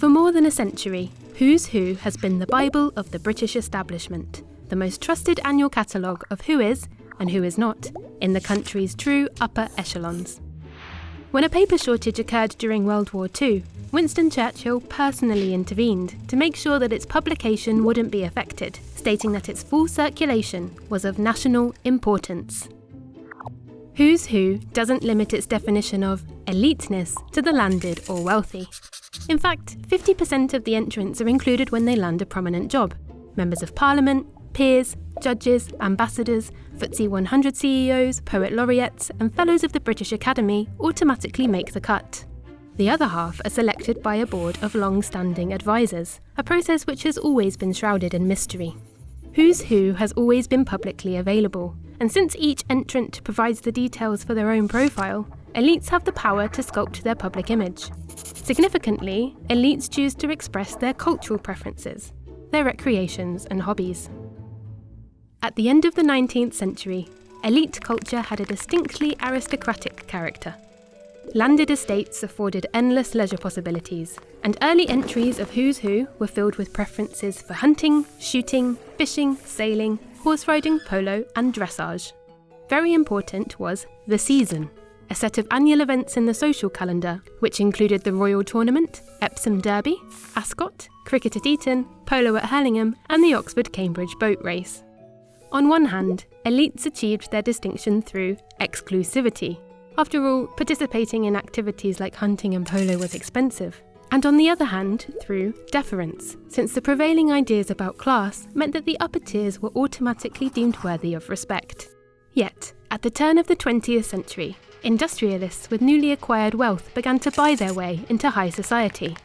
For more than a century, Who's Who has been the Bible of the British establishment, the most trusted annual catalogue of who is, and who is not, in the country's true upper echelons. When a paper shortage occurred during World War II, Winston Churchill personally intervened to make sure that its publication wouldn't be affected, stating that its full circulation was of national importance. Who's Who doesn't limit its definition of eliteness to the landed or wealthy. In fact, 50% of the entrants are included when they land a prominent job. Members of Parliament, peers, judges, ambassadors, FTSE 100 CEOs, poet laureates, and fellows of the British Academy automatically make the cut. The other half are selected by a board of long-standing advisors, a process which has always been shrouded in mystery. Who's Who has always been publicly available, and since each entrant provides the details for their own profile, elites have the power to sculpt their public image. Significantly, elites choose to express their cultural preferences, their recreations and hobbies. At the end of the 19th century, elite culture had a distinctly aristocratic character. Landed estates afforded endless leisure possibilities, and early entries of Who's Who were filled with preferences for hunting, shooting, fishing, sailing, horse riding, polo, and dressage. Very important was the season, a set of annual events in the social calendar, which included the Royal Tournament, Epsom Derby, Ascot, cricket at Eton, polo at Hurlingham, and the Oxford-Cambridge boat race. On one hand, elites achieved their distinction through exclusivity. After all, participating in activities like hunting and polo was expensive. And on the other hand, through deference, since the prevailing ideas about class meant that the upper tiers were automatically deemed worthy of respect. Yet, at the turn of the 20th century, industrialists with newly acquired wealth began to buy their way into high society.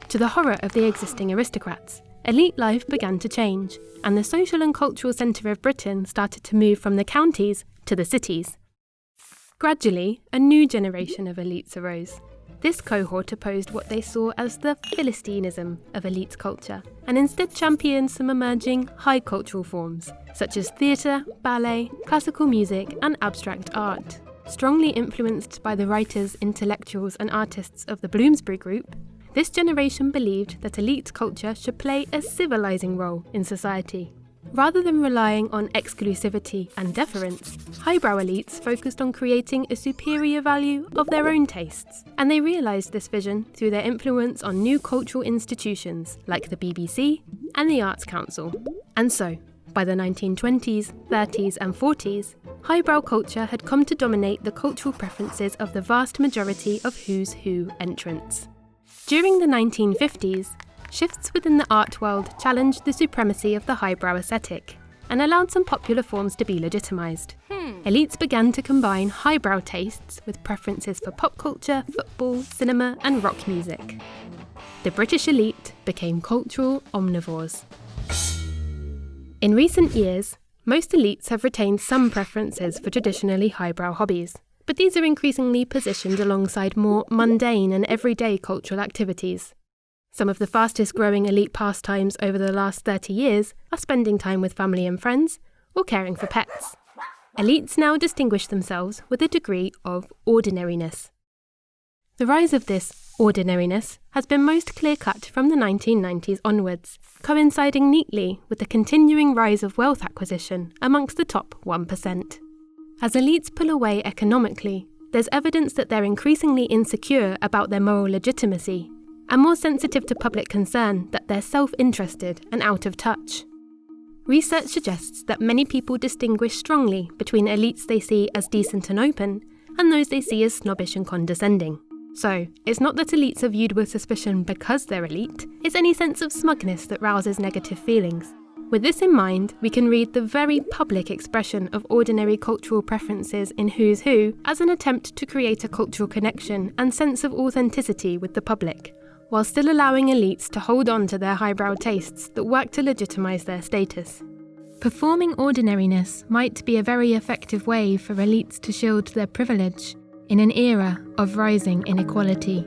To the horror of the existing aristocrats, elite life began to change, and the social and cultural centre of Britain started to move from the counties to the cities. Gradually, a new generation of elites arose. This cohort opposed what they saw as the Philistinism of elite culture, and instead championed some emerging high cultural forms, such as theatre, ballet, classical music, and abstract art. Strongly influenced by the writers, intellectuals, and artists of the Bloomsbury Group, this generation believed that elite culture should play a civilizing role in society. Rather than relying on exclusivity and deference, highbrow elites focused on creating a superior value of their own tastes, and they realised this vision through their influence on new cultural institutions like the BBC and the Arts Council. And so, by the 1920s, 30s and 40s, highbrow culture had come to dominate the cultural preferences of the vast majority of Who's Who entrants. During the 1950s, shifts within the art world challenged the supremacy of the highbrow aesthetic and allowed some popular forms to be legitimised. Elites began to combine highbrow tastes with preferences for pop culture, football, cinema and rock music. The British elite became cultural omnivores. In recent years, most elites have retained some preferences for traditionally highbrow hobbies, but these are increasingly positioned alongside more mundane and everyday cultural activities. Some of the fastest growing elite pastimes over the last 30 years are spending time with family and friends or caring for pets. Elites now distinguish themselves with a degree of ordinariness. The rise of this ordinariness has been most clear-cut from the 1990s onwards, coinciding neatly with the continuing rise of wealth acquisition amongst the top 1%. As elites pull away economically, there's evidence that they're increasingly insecure about their moral legitimacy and more sensitive to public concern that they're self-interested and out of touch. Research suggests that many people distinguish strongly between elites they see as decent and open and those they see as snobbish and condescending. So, it's not that elites are viewed with suspicion because they're elite, it's any sense of smugness that rouses negative feelings. With this in mind, we can read the very public expression of ordinary cultural preferences in Who's Who as an attempt to create a cultural connection and sense of authenticity with the public, while still allowing elites to hold on to their highbrow tastes that work to legitimise their status. Performing ordinariness might be a very effective way for elites to shield their privilege in an era of rising inequality.